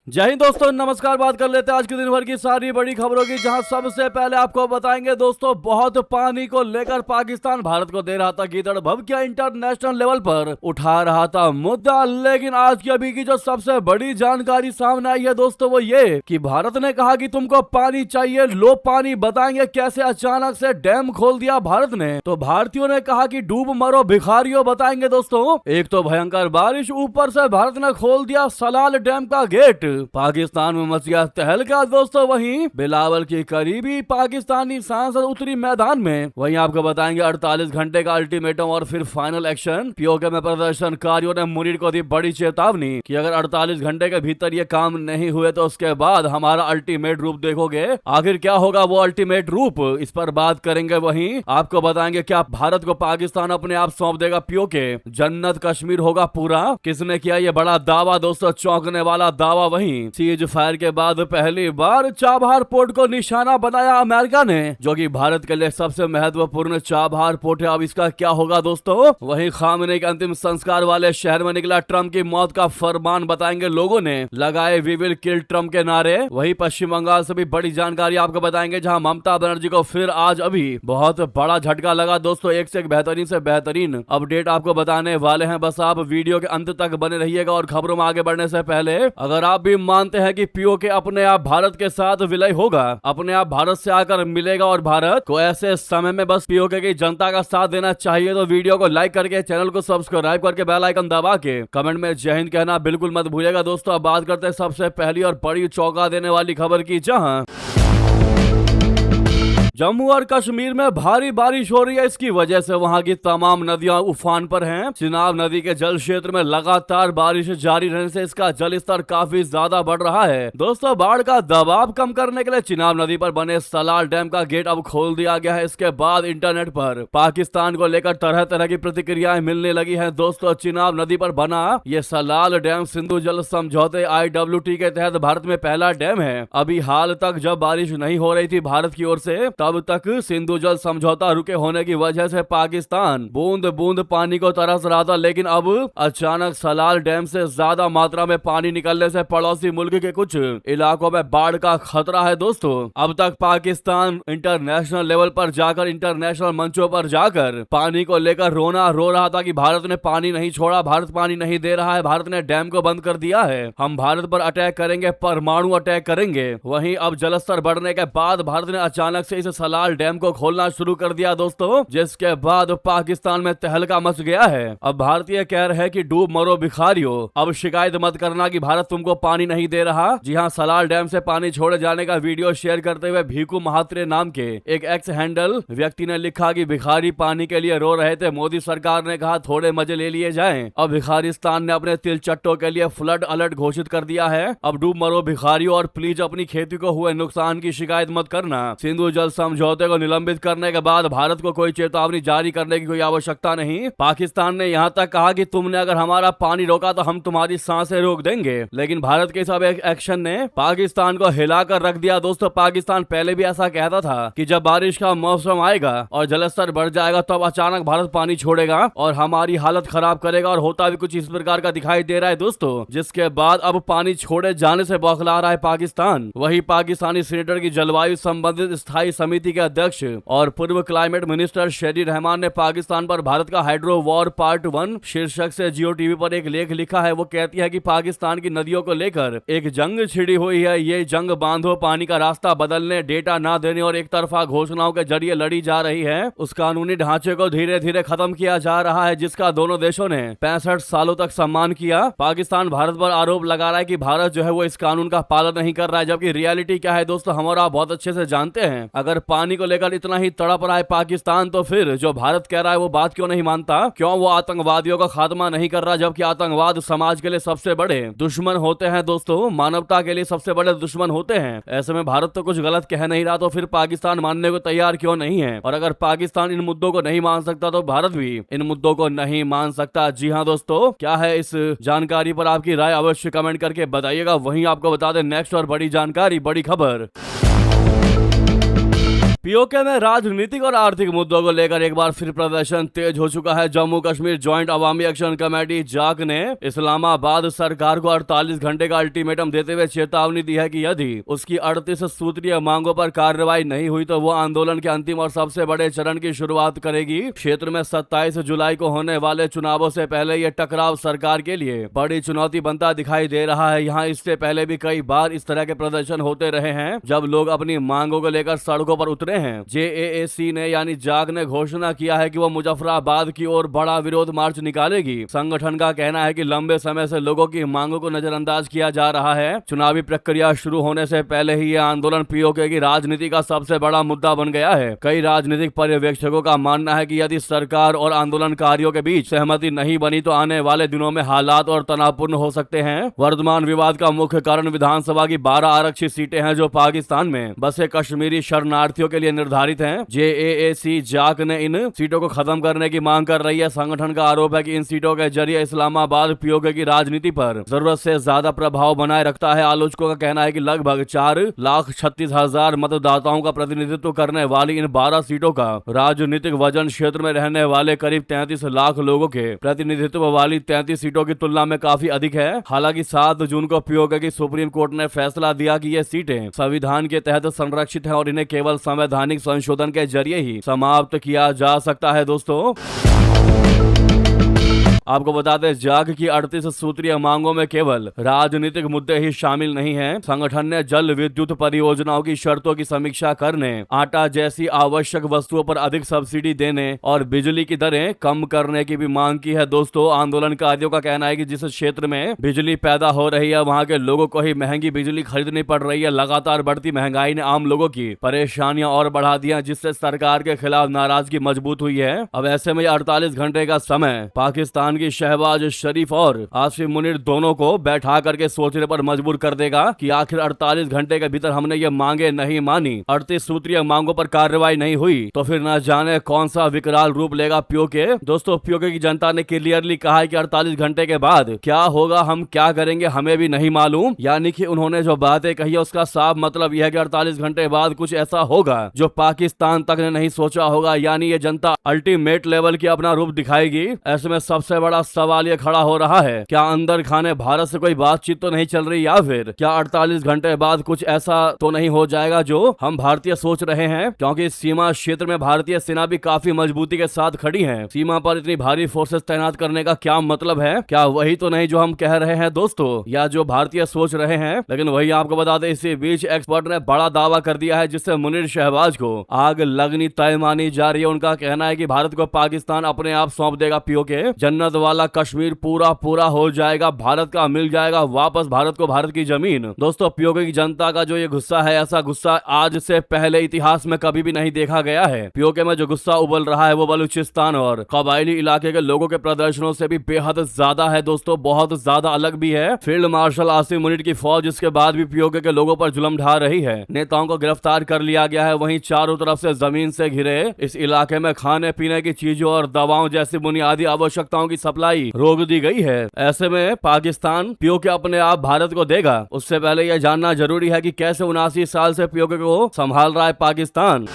जय हिंद दोस्तों, नमस्कार। बात कर लेते हैं आज के दिन भर की सारी बड़ी खबरों की, जहां सबसे पहले आपको बताएंगे दोस्तों, बहुत पानी को लेकर पाकिस्तान भारत को दे रहा था गीदड़ भभकिया, इंटरनेशनल लेवल पर उठा रहा था मुद्दा। लेकिन आज की अभी की जो सबसे बड़ी जानकारी सामने आई है दोस्तों, वो ये कि भारत ने कहा कि तुमको पानी चाहिए, लो पानी। बताएंगे कैसे अचानक से डैम खोल दिया भारत ने, तो भारतीयों ने कहा कि डूब मरो भिखारियों। बताएंगे दोस्तों, एक तो भयंकर बारिश, ऊपर से भारत ने खोल दिया सलाल डैम का गेट। पाकिस्तान में मच गया तहलका दोस्तों। वहीं बिलावल की करीबी पाकिस्तानी सांसद उतरी मैदान में। वहीं आपको बताएंगे 48 घंटे का अल्टीमेटम और फिर फाइनल एक्शन। पीओके में प्रदर्शनकारियों ने मुनीर को दी बड़ी चेतावनी कि अगर 48 घंटे के भीतर ये काम नहीं हुए तो उसके बाद हमारा अल्टीमेट रूप देखोगे। आखिर क्या होगा वो अल्टीमेट रूप, इस पर बात करेंगे। वहीं आपको बताएंगे क्या भारत को पाकिस्तान अपने आप सौंप देगा पीओके, जन्नत कश्मीर होगा पूरा। किसने किया ये बड़ा दावा दोस्तों, चौंकने वाला दावा। वहीं सीज फायर के बाद पहली बार चाबहार पोर्ट को निशाना बनाया अमेरिका ने, जो कि भारत के लिए सबसे महत्वपूर्ण चाबहार पोर्ट है। अब इसका क्या होगा दोस्तों। वहीं खामने के अंतिम संस्कार वाले शहर में निकला ट्रंप की मौत का फरमान। बताएंगे लोगों ने लगाए वी विल किल ट्रंप के नारे। वहीं पश्चिम बंगाल से भी बड़ी जानकारी आपको बताएंगे, जहां ममता बनर्जी को फिर आज अभी बहुत बड़ा झटका लगा दोस्तों। एक से बेहतरीन अपडेट आपको बताने वाले हैं, बस आप वीडियो के अंत तक बने रहिएगा। और खबरों में आगे बढ़ने से पहले अगर आप भी मानते हैं कि पीओके अपने आप भारत के साथ विलय होगा, अपने आप भारत से आकर मिलेगा और भारत को ऐसे समय में बस पीओके की जनता का साथ देना चाहिए, तो वीडियो को लाइक करके चैनल को सब्सक्राइब करके बेल आइकन दबा के कमेंट में जय हिंद कहना बिल्कुल मत भूलिएगा दोस्तों। अब बात करते हैं सबसे पहली और बड़ी चौंका देने वाली खबर की, जहां जम्मू और कश्मीर में भारी बारिश हो रही है। इसकी वजह से वहां की तमाम नदियां उफान पर हैं। चिनाब नदी के जल क्षेत्र में लगातार बारिश जारी रहने से इसका जल स्तर काफी ज्यादा बढ़ रहा है दोस्तों। बाढ़ का दबाव कम करने के लिए चिनाब नदी पर बने सलाल डैम का गेट अब खोल दिया गया है। इसके बाद इंटरनेट पर पाकिस्तान को लेकर तरह तरह की प्रतिक्रियाएं मिलने लगी है दोस्तों। चिनाब नदी पर बना ये सलाल डैम सिंधु जल समझौते IWT के तहत भारत में पहला डैम है। अभी हाल तक जब बारिश नहीं हो रही थी भारत की ओर से, तब तक सिंधु जल समझौता रुके होने की वजह से पाकिस्तान बूंद बूंद पानी को तरस रहा था। लेकिन अब अचानक सलाल डैम से ज्यादा मात्रा में पानी निकलने से पड़ोसी मुल्क के कुछ इलाकों में बाढ़ का खतरा है दोस्तों। अब तक पाकिस्तान इंटरनेशनल लेवल पर जाकर, इंटरनेशनल मंचों पर जाकर पानी को लेकर रो रहा था कि भारत ने पानी नहीं छोड़ा, भारत पानी नहीं दे रहा है, भारत ने डैम को बंद कर दिया है, हम भारत पर अटैक करेंगे, परमाणु अटैक करेंगे। वहीं अब जलस्तर बढ़ने के बाद भारत ने अचानक से इस सलाल डैम को खोलना शुरू कर दिया दोस्तों, जिसके बाद पाकिस्तान में तहलका मच गया है। अब भारतीय कह रहे हैं कि डूब मरो भिखारियों, अब शिकायत मत करना कि भारत तुमको पानी नहीं दे रहा। जी हां, सलाल डैम से पानी छोड़े जाने का वीडियो शेयर करते हुए भीकू महात्रे नाम के एक एक्स हैंडल व्यक्ति ने लिखा कि भिखारी पानी के लिए रो रहे थे, मोदी सरकार ने कहा थोड़े मजे ले लिए जाएं। अब भिखारिस्तान ने अपने तिलचट्टों के लिए फ्लड अलर्ट घोषित कर दिया है। अब डूब मरो भिखारियों और प्लीज अपनी खेती को हुए नुकसान की शिकायत मत करना। सिंधु जल समझौते को निलंबित करने के बाद भारत को कोई चेतावनी जारी करने की कोई आवश्यकता नहीं। पाकिस्तान ने यहां तक कहा कि तुमने अगर हमारा पानी रोका तो हम तुम्हारी सांसें रोक देंगे। लेकिन भारत के सब एक्शन ने पाकिस्तान को हिलाकर रख दिया दोस्तों। पाकिस्तान पहले भी ऐसा कहता था कि जब बारिश का मौसम आएगा और जलस्तर बढ़ जाएगा तब अचानक भारत पानी छोड़ेगा और हमारी हालत खराब करेगा, और होता भी कुछ इस प्रकार का दिखाई दे रहा है दोस्तों। जिसके बाद अब पानी छोड़े जाने से बौखला रहा है पाकिस्तान। वही पाकिस्तानी सीनेटर की जलवायु संबंधित स्थायी समिति के अध्यक्ष और पूर्व क्लाइमेट मिनिस्टर शेरी रहमान ने पाकिस्तान पर भारत का हाइड्रो वॉर पार्ट 1 शीर्षक से जियो टीवी पर एक लेख लिखा है। वो कहती है कि पाकिस्तान की नदियों को लेकर एक जंग छिड़ी हुई है। ये जंग बांधों, पानी का रास्ता बदलने, डेटा ना देने और एक तरफा घोषणाओं के जरिए लड़ी जा रही है। उस कानूनी ढांचे को धीरे धीरे खत्म किया जा रहा है जिसका दोनों देशों ने 65 सालों तक सम्मान किया। पाकिस्तान भारत पर आरोप लगा रहा है कि भारत जो है वो इस कानून का पालन नहीं कर रहा है, जबकि रियलिटी क्या है दोस्तों हम और आप बहुत अच्छे से जानते हैं। अगर पानी को लेकर इतना ही तड़प रहा है पाकिस्तान, तो फिर जो भारत कह रहा है वो बात क्यों नहीं मानता? क्यों वो आतंकवादियों का खात्मा नहीं कर रहा? जबकि आतंकवाद समाज के लिए सबसे बड़े दुश्मन होते हैं दोस्तों, मानवता के लिए सबसे बड़े दुश्मन होते हैं। ऐसे में भारत तो कुछ गलत कह नहीं रहा, तो फिर पाकिस्तान मानने को तैयार क्यों नहीं है? और अगर पाकिस्तान इन मुद्दों को नहीं मान सकता तो भारत भी इन मुद्दों को नहीं मान सकता। जी हाँ दोस्तों, क्या है इस जानकारी पर आपकी राय अवश्य कमेंट करके बताइएगा। वहीं आपको बता दें नेक्स्ट और बड़ी जानकारी, बड़ी खबर, पीओके में राजनीतिक और आर्थिक मुद्दों को लेकर एक बार फिर प्रदर्शन तेज हो चुका है। जम्मू कश्मीर जॉइंट अवामी एक्शन कमेटी जाक ने इस्लामाबाद सरकार को 48 घंटे का अल्टीमेटम देते हुए चेतावनी दी है कि यदि उसकी 38 सूत्रीय मांगों पर कार्रवाई नहीं हुई तो वो आंदोलन के अंतिम और सबसे बड़े चरण की शुरुआत करेगी। क्षेत्र में 27 जुलाई को होने वाले चुनावों से पहले ये टकराव सरकार के लिए बड़ी चुनौती बनता दिखाई दे रहा है। यहाँ इससे पहले भी कई बार इस तरह के प्रदर्शन होते रहे हैं जब लोग अपनी मांगों को लेकर सड़कों पर उतरे हैं। जेएसी ने यानी जाग ने घोषणा किया है कि वो मुजफ्फराबाद की ओर बड़ा विरोध मार्च निकालेगी। संगठन का कहना है कि लंबे समय से लोगों की मांगों को नजरअंदाज किया जा रहा है। चुनावी प्रक्रिया शुरू होने से पहले ही यह आंदोलन पीओके की राजनीति का सबसे बड़ा मुद्दा बन गया है। कई राजनीतिक पर्यवेक्षकों का मानना है कि यदि सरकार और आंदोलनकारियों के बीच सहमति नहीं बनी तो आने वाले दिनों में हालात और तनावपूर्ण हो सकते हैं। वर्तमान विवाद का मुख्य कारण विधानसभा की 12 आरक्षित सीटें हैं जो पाकिस्तान में बसे कश्मीरी शरणार्थियों के लिए निर्धारित हैं। जेएसी जाक ने इन सीटों को खत्म करने की मांग कर रही है। संगठन का आरोप है कि इन सीटों के जरिए इस्लामाबाद पीओके की राजनीति पर जरूरत से ज्यादा प्रभाव बनाए रखता है। आलोचकों का कहना है कि लगभग 4,36,000 मतदाताओं का प्रतिनिधित्व करने वाली इन 12 सीटों का राजनीतिक वजन क्षेत्र में रहने वाले करीब 33 लाख लोगों के प्रतिनिधित्व वाली 33 सीटों की तुलना में काफी अधिक है। हालांकि 7 जून को पीओके की सुप्रीम कोर्ट ने फैसला दिया कि ये सीटें संविधान के तहत संरक्षित हैं और इन्हें केवल संवैधानिक संशोधन के जरिए ही समाप्त किया जा सकता है। दोस्तों आपको बता दें जाग की 38 सूत्रीय मांगों में केवल राजनीतिक मुद्दे ही शामिल नहीं हैं। संगठन ने जल विद्युत परियोजनाओं की शर्तों की समीक्षा करने, आटा जैसी आवश्यक वस्तुओं पर अधिक सब्सिडी देने और बिजली की दरें कम करने की भी मांग की है। दोस्तों आंदोलनकारियों का कहना है कि जिस क्षेत्र में बिजली पैदा हो रही है वहां के लोगों को ही महंगी बिजली खरीदनी पड़ रही है। लगातार बढ़ती महंगाई ने आम लोगों की परेशानियां और बढ़ा दी हैं, जिससे सरकार के खिलाफ नाराजगी मजबूत हुई है। अब ऐसे में 48 घंटे का समय पाकिस्तान की शहबाज शरीफ और आसिफ मुनीर दोनों को बैठा करके सोचने पर मजबूर कर देगा कि आखिर 48 घंटे के भीतर हमने ये मांगे नहीं मानी, 38 सूत्रीय मांगों पर कार्रवाई नहीं हुई तो फिर न जाने कौन सा विकराल रूप लेगा पीओके। दोस्तों पीओके की जनता ने क्लियरली कहा है कि 48 घंटे के बाद क्या होगा, हम क्या करेंगे हमें भी नहीं मालूम। यानी कि उन्होंने जो बातें कही है उसका साफ मतलब यह है कि 48 घंटे बाद कुछ ऐसा होगा जो पाकिस्तान तक ने नहीं सोचा होगा। यानी ये जनता अल्टीमेट लेवल की अपना रूप दिखाएगी। ऐसे में सबसे बड़ा सवाल ये खड़ा हो रहा है, क्या अंदर खाने भारत से कोई बातचीत तो नहीं चल रही, या फिर क्या 48 घंटे बाद कुछ ऐसा तो नहीं हो जाएगा जो हम भारतीय सोच रहे हैं। क्योंकि सीमा क्षेत्र में भारतीय सेना भी काफी मजबूती के साथ खड़ी है। सीमा पर इतनी भारी फोर्सेस तैनात करने का क्या मतलब है, क्या वही तो नहीं जो हम कह रहे हैं दोस्तों, या जो भारतीय सोच रहे हैं। लेकिन वही आपको बता दें इसी बीच एक्सपर्ट ने बड़ा दावा कर दिया है जिससे मुनीर शहबाज को आग लगनी तय मानी जा रही है। उनका कहना है कि भारत को पाकिस्तान अपने आप सौंप देगा पीओके, जन्नत वाला कश्मीर पूरा हो जाएगा, भारत का मिल जाएगा वापस भारत को भारत की जमीन। दोस्तों पीओके की जनता का जो ये गुस्सा है, ऐसा गुस्सा आज से पहले इतिहास में कभी भी नहीं देखा गया है। पीओके में जो गुस्सा उबल रहा है वो बलूचिस्तान और कबायली इलाके के लोगों के प्रदर्शनों से भी बेहद ज्यादा है। दोस्तों बहुत ज्यादा अलग भी है। फील्ड मार्शल आसिफ मुनीर की फौज इसके बाद भी पीओके के लोगों पर जुल्म ढा रही है। नेताओं को गिरफ्तार कर लिया गया है, वहीं चारों तरफ से जमीन से घिरे इस इलाके में खाने पीने की चीजों और दवाओं जैसी बुनियादी आवश्यकताओं की सप्लाई रोक दी गई है। ऐसे में पाकिस्तान पीओके अपने आप भारत को देगा, उससे पहले यह जानना जरूरी है कि कैसे 79 साल से पीओके को संभाल रहा है पाकिस्तान।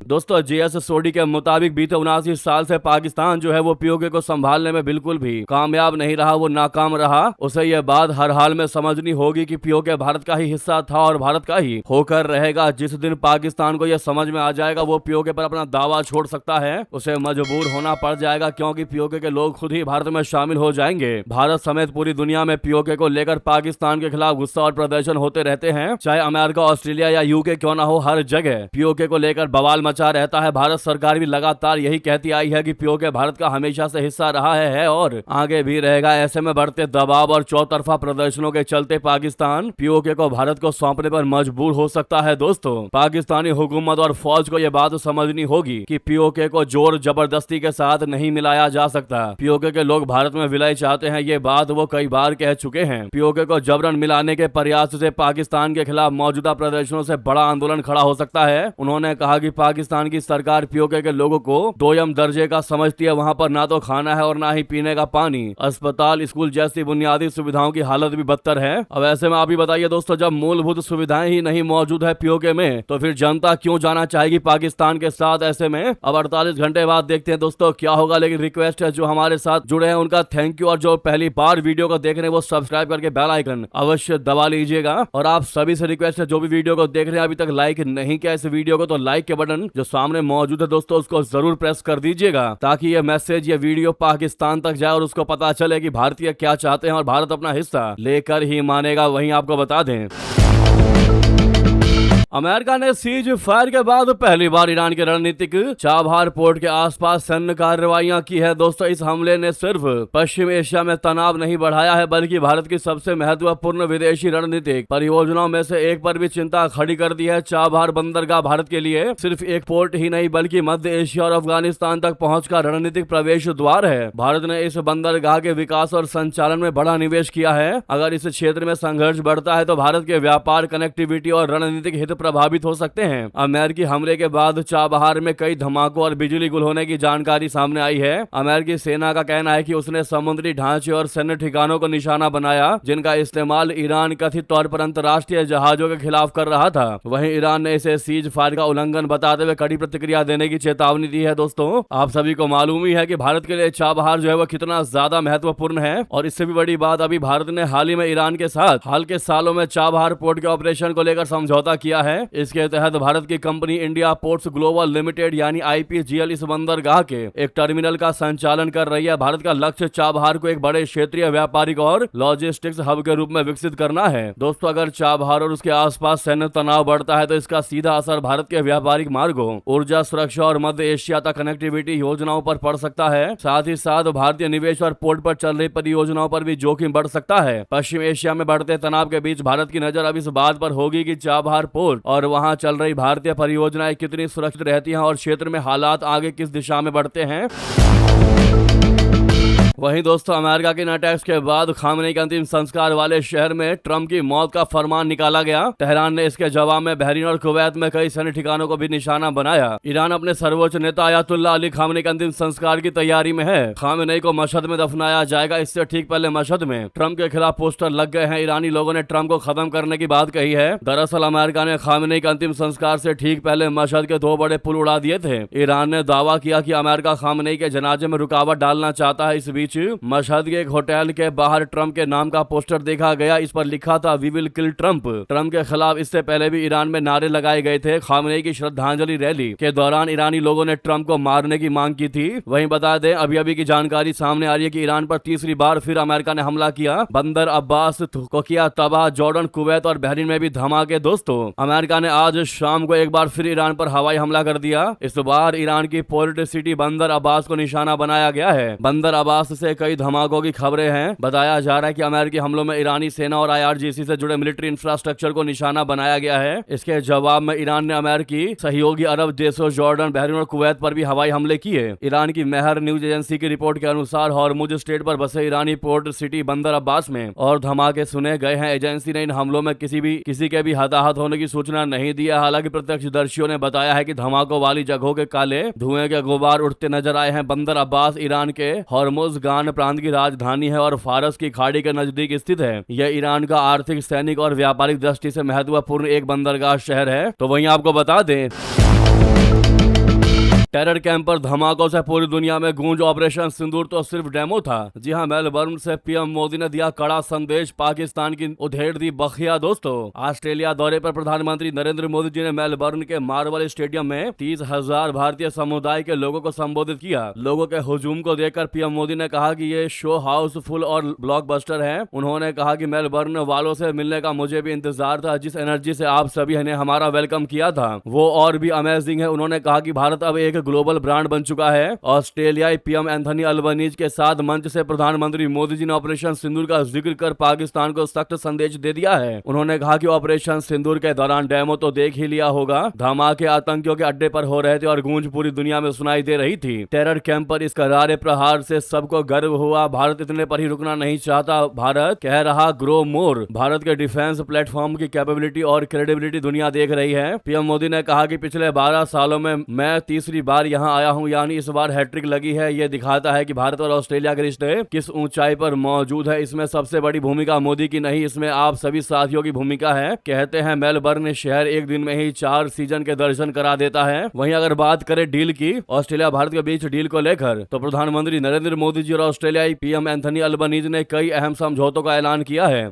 दोस्तों जीएस सोडी के मुताबिक बीते 79 साल से पाकिस्तान जो है वो पीओके को संभालने में बिल्कुल भी कामयाब नहीं रहा, वो नाकाम रहा। उसे यह बात हर हाल में समझनी होगी कि पीओके भारत का ही हिस्सा था और भारत का ही होकर रहेगा। जिस दिन पाकिस्तान को यह समझ में आ जाएगा वो पीओके पर अपना दावा छोड़ सकता है, उसे मजबूर होना पड़ जाएगा क्योंकि पीओके के लोग खुद ही भारत में शामिल हो जाएंगे। भारत समेत पूरी दुनिया में पीओके को लेकर पाकिस्तान के खिलाफ गुस्सा और प्रदर्शन होते रहते हैं, चाहे अमेरिका, ऑस्ट्रेलिया या यूके क्यों ना हो, हर जगह पीओके को लेकर बवाल रहता है। भारत सरकार भी लगातार यही कहती आई है कि पीओके भारत का हमेशा से हिस्सा रहा है और आगे भी रहेगा। ऐसे में बढ़ते दबाव और चौतरफा प्रदर्शनों के चलते पाकिस्तान पीओके को भारत को सौंपने पर मजबूर हो सकता है। दोस्तों पाकिस्तानी हुकूमत और फौज को यह बात समझनी होगी कि पीओके को जोर जबरदस्ती के साथ नहीं मिलाया जा सकता। पीओके के लोग भारत में विलय चाहते हैं, ये बात वो कई बार कह चुके हैं। पीओके को जबरन मिलाने के प्रयास से पाकिस्तान के खिलाफ मौजूदा प्रदर्शनों से बड़ा आंदोलन खड़ा हो सकता है। उन्होंने कहा कि पाकिस्तान पाकिस्तान की सरकार पीओके के लोगों को दोयम दर्जे का समझती है। वहाँ पर ना तो खाना है और ना ही पीने का पानी, अस्पताल, स्कूल जैसी बुनियादी सुविधाओं की हालत भी बदतर है। अब ऐसे में आप ही बताइए दोस्तों, जब मूलभूत सुविधाएं ही नहीं मौजूद है पीओके में, तो फिर जनता क्यों जाना चाहेगी पाकिस्तान के साथ। ऐसे में अब 48 घंटे बाद देखते हैं दोस्तों क्या होगा। लेकिन रिक्वेस्ट है जो हमारे साथ जुड़े हैं उनका थैंक यू, और जो पहली बार वीडियो को देख रहे हैं वो सब्सक्राइब करके बेल आइकन अवश्य दबा लीजिएगा। और आप सभी से रिक्वेस्ट है जो भी वीडियो को देख रहे हैं अभी तक लाइक नहीं किया इस वीडियो को, तो लाइक के बटन जो सामने मौजूद है दोस्तों उसको जरूर प्रेस कर दीजिएगा, ताकि ये मैसेज, ये वीडियो पाकिस्तान तक जाए और उसको पता चले कि भारतीय क्या चाहते हैं और भारत अपना हिस्सा लेकर ही मानेगा। वहीं आपको बता दें, अमेरिका ने सीज फायर के बाद पहली बार ईरान के रणनीतिक चाबहार पोर्ट के आसपास सैन्य कार्रवाइयां की है। दोस्तों इस हमले ने सिर्फ पश्चिम एशिया में तनाव नहीं बढ़ाया है, बल्कि भारत की सबसे महत्वपूर्ण विदेशी रणनीतिक परियोजनाओं में से एक पर भी चिंता खड़ी कर दी है। चाबहार बंदरगाह भारत के लिए सिर्फ एक पोर्ट ही नहीं बल्कि मध्य एशिया और अफगानिस्तान तक पहुँच का रणनीतिक प्रवेश द्वार है। भारत ने इस बंदरगाह के विकास और संचालन में बड़ा निवेश किया है। अगर इस क्षेत्र में संघर्ष बढ़ता है तो भारत के व्यापार, कनेक्टिविटी और रणनीतिक हित प्रभावित हो सकते हैं। अमेरिकी हमले के बाद चाबहार में कई धमाकों और बिजली गुल होने की जानकारी सामने आई है। अमेरिकी सेना का कहना है कि उसने समुद्री ढांचे और सैन्य ठिकानों को निशाना बनाया, जिनका इस्तेमाल ईरान कथित तौर पर अंतर्राष्ट्रीय जहाजों के खिलाफ कर रहा था। वहीं ईरान ने इसे सीज फायर का उल्लंघन बताते हुए कड़ी प्रतिक्रिया देने की चेतावनी दी है। दोस्तों आप सभी को मालूम ही है कि भारत के लिए चाबहार जो है वो कितना ज्यादा महत्वपूर्ण है। और इससे भी बड़ी बात, अभी भारत ने हाल ही में ईरान के साथ हाल के सालों में चाबहार पोर्ट के ऑपरेशन को लेकर समझौता किया है। इसके तहत भारत की company India ports global limited यानी आईपीजीएल इस बंदरगाह के एक टर्मिनल का संचालन कर रही है। भारत का लक्ष्य चाबहार को एक बड़े क्षेत्रीय व्यापारिक और लॉजिस्टिक्स हब के रूप में विकसित करना है। दोस्तों अगर चाबहार और उसके आसपास सैन्य तनाव बढ़ता है तो इसका सीधा असर भारत के व्यापारिक मार्गों, ऊर्जा सुरक्षा और मध्य एशिया तक कनेक्टिविटी योजनाओं पर पड़ सकता है। साथ ही साथ भारतीय निवेश और पोर्ट पर चल रही परियोजनाओं पर भी जोखिम बढ़ सकता है। पश्चिम एशिया में बढ़ते तनाव के बीच भारत की नजर अब इस बात पर होगी कि चाबहार पोर्ट और वहां चल रही भारतीय परियोजनाएं कितनी सुरक्षित रहती हैं और क्षेत्र में हालात आगे किस दिशा में बढ़ते हैं। वहीं दोस्तों अमेरिका के अटैक्स के बाद खामनेई के अंतिम संस्कार वाले शहर में ट्रंप की मौत का फरमान निकाला गया। तेहरान ने इसके जवाब में बहरीन और कुवैत में कई सैन्य ठिकानों को भी निशाना बनाया। ईरान अपने सर्वोच्च नेता अयातुल्लाह अली खामनेई के अंतिम संस्कार की तैयारी में है। खामनेई को मशहद में दफनाया जाएगा। इससे ठीक पहले मशहद में ट्रंप के खिलाफ पोस्टर लग गए हैं। ईरानी लोगों ने ट्रंप को खत्म करने की बात कही है। दरअसल अमेरिका ने खामनेई के अंतिम संस्कार से ठीक पहले मशहद के 2 बड़े पुल उड़ा दिए थे। ईरान ने दावा किया कि अमेरिका खामनेई के जनाजे में रुकावट डालना चाहता है। इस बीच मशहद के एक होटल के बाहर ट्रंप के नाम का पोस्टर देखा गया। इस पर लिखा था we will kill Trump. Trump के खिलाफ इससे पहले भी ईरान में नारे लगाए गए थे। खामनेई की श्रद्धांजलि रैली के दौरान ईरानी लोगों ने ट्रंप को मारने की मांग की थी। वहीं बता दें अभी अभी की जानकारी सामने आ रही है कि ईरान पर तीसरी बार फिर अमेरिका ने हमला किया। बंदर अब्बास को किया तबाह। जॉर्डन, कुवैत और बहरीन में भी धमाके। दोस्तों अमेरिका ने आज शाम को एक बार फिर ईरान पर हवाई हमला कर दिया। इस बार ईरान की पोर्ट सिटी बंदर अब्बास को निशाना बनाया गया है। बंदर अब्बास से कई धमाकों की खबरें हैं। बताया जा रहा है कि अमेरिकी हमलों में ईरानी सेना और आईआरजीसी से जुड़े मिलिट्री इंफ्रास्ट्रक्चर को निशाना बनाया गया है। इसके जवाब में ईरान ने अमेरिकी सहयोगी अरब देशों जॉर्डन, बहरीन और कुवैत पर भी हवाई हमले किए। ईरान की मेहर न्यूज एजेंसी की रिपोर्ट के अनुसार हॉर्मुज स्ट्रेट पर बसे ईरानी पोर्ट सिटी बंदर अब्बास में और धमाके सुने गए हैं। एजेंसी ने इन हमलों में किसी के भी हताहत होने की सूचना नहीं दी है। हालांकि प्रत्यक्षदर्शियों ने बताया है कि धमाकों वाली जगहों के काले धुएं के गुबार उठते नजर आए हैं। बंदर अब्बास ईरान के हॉर्मुज गान प्रांत की राजधानी है और फारस की खाड़ी के नजदीक स्थित है। यह ईरान का आर्थिक, सैनिक और व्यापारिक दृष्टि से महत्वपूर्ण एक बंदरगाह शहर है। तो वहीं आपको बता दें टेरर कैंप पर धमाकों से पूरी दुनिया में गूंज। ऑपरेशन सिंदूर तो सिर्फ डेमो था। जी हां, मेलबर्न से पीएम मोदी ने दिया कड़ा संदेश, पाकिस्तान की उधेड़ दी बखिया। दोस्तों ऑस्ट्रेलिया दौरे पर प्रधानमंत्री नरेंद्र मोदी जी ने मेलबर्न के मार्वल स्टेडियम में 30,000 भारतीय समुदाय के लोगों को संबोधित किया। लोगों के हुजूम को देखकर पीएम मोदी ने कहा कि ये शो हाउसफुल और ब्लॉकबस्टर है। उन्होंने कहा कि मेलबर्न वालों से मिलने का मुझे भी इंतजार था। जिस एनर्जी से आप सभी ने हमारा वेलकम किया था वो और भी अमेजिंग है। उन्होंने कहा कि भारत अब एक ग्लोबल ब्रांड बन चुका है। ऑस्ट्रेलियाई पीएम एंथनी अल्बनीज के साथ मंच से प्रधानमंत्री मोदी जी ने ऑपरेशन सिंदूर का जिक्र कर पाकिस्तान को सख्त संदेश दे दिया है। उन्होंने कहा कि ऑपरेशन सिंदूर के दौरान डेमो तो देख ही लिया होगा, धमाके आतंकियों के अड्डे पर हो रहे थे और गूंज पूरी दुनिया में सुनाई दे रही थी। टेरर कैंप पर इस करारे प्रहार से सबको गर्व हुआ। भारत इतने पर ही रुकना नहीं चाहता। भारत कह रहा ग्रो मोर। भारत के डिफेंस प्लेटफॉर्म की कैपेबिलिटी और क्रेडिबिलिटी दुनिया देख रही है। पीएम मोदी ने कहा कि पिछले 12 सालों में मैं तीसरी बार यहां आया हूं, यानी इस बार हैट्रिक लगी है। ये दिखाता है कि भारत और ऑस्ट्रेलिया के रिश्ते किस ऊंचाई पर मौजूद है। इसमें सबसे बड़ी भूमिका मोदी की नहीं, इसमें आप सभी साथियों की भूमिका है। कहते हैं मेलबर्न शहर एक दिन में ही 4 सीजन के दर्शन करा देता है। वहीं अगर बात करें डील की, ऑस्ट्रेलिया भारत के बीच डील को लेकर, तो प्रधानमंत्री नरेंद्र मोदी जी और ऑस्ट्रेलियाई पीएम एंथनी अल्बनीज ने कई अहम समझौतों का ऐलान किया है।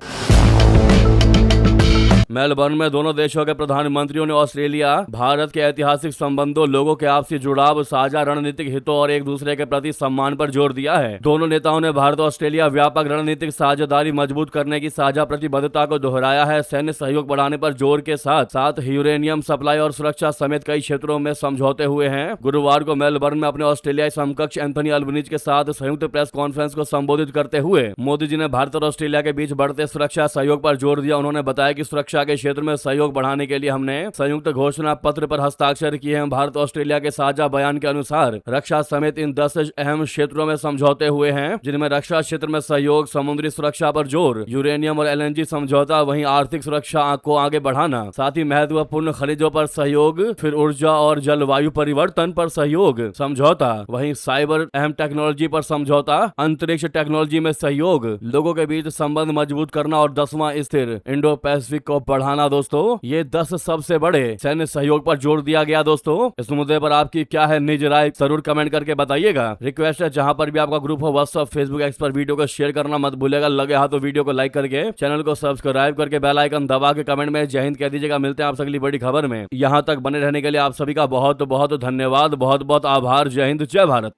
मेलबर्न में दोनों देशों के प्रधानमंत्रियों ने ऑस्ट्रेलिया भारत के ऐतिहासिक संबंधों, लोगों के आपसी जुड़ाव, साझा रणनीतिक हितों और एक दूसरे के प्रति सम्मान पर जोर दिया है। दोनों नेताओं ने भारत ऑस्ट्रेलिया व्यापक रणनीतिक साझेदारी मजबूत करने की साझा प्रतिबद्धता को दोहराया है। सैन्य सहयोग बढ़ाने पर जोर के साथ साथ यूरेनियम सप्लाई और सुरक्षा समेत कई क्षेत्रों में समझौते हुए हैं। गुरुवार को मेलबर्न में अपने ऑस्ट्रेलियाई समकक्ष एंथनी अल्बनीज के साथ संयुक्त प्रेस कॉन्फ्रेंस को संबोधित करते हुए मोदी जी ने भारत और ऑस्ट्रेलिया के बीच बढ़ते सुरक्षा सहयोग पर जोर दिया। उन्होंने बताया कि सुरक्षा के क्षेत्र में सहयोग बढ़ाने के लिए हमने संयुक्त घोषणा पत्र पर हस्ताक्षर किए हैं। भारत ऑस्ट्रेलिया के साझा बयान के अनुसार रक्षा समेत इन 10 अहम क्षेत्रों में समझौते हुए हैं, जिनमें रक्षा क्षेत्र में सहयोग, समुद्री सुरक्षा पर जोर, यूरेनियम और एलएनजी समझौता, वहीं आर्थिक सुरक्षा को आगे बढ़ाना, साथ ही महत्वपूर्ण खनिजों पर सहयोग, फिर ऊर्जा और जलवायु परिवर्तन पर सहयोग समझौता, वहीं साइबर अहम टेक्नोलॉजी पर समझौता, अंतरिक्ष टेक्नोलॉजी में सहयोग, लोगों के बीच संबंध मजबूत करना और 10वां स्थिर इंडो पैसिफिक को बढ़ाना। दोस्तों, ये 10 सबसे बड़े सैन्य सहयोग पर जोर दिया गया। दोस्तों, इस मुद्दे पर आपकी क्या है निज राय, जरूर कमेंट करके बताइएगा। रिक्वेस्ट है, जहां पर भी आपका ग्रुप हो, व्हाट्सएप, फेसबुक, एक्स पर वीडियो को शेयर करना मत भूलेगा। लगे हाथ तो वीडियो को लाइक करके चैनल को सब्सक्राइब करके बेल आइकन दबा के कमेंट में जय हिंद कह दीजिएगा। मिलते हैं आपसे अगली बड़ी खबर में। यहां तक बने रहने के लिए आप सभी का बहुत बहुत धन्यवाद, बहुत बहुत आभार। जय हिंद, जय भारत।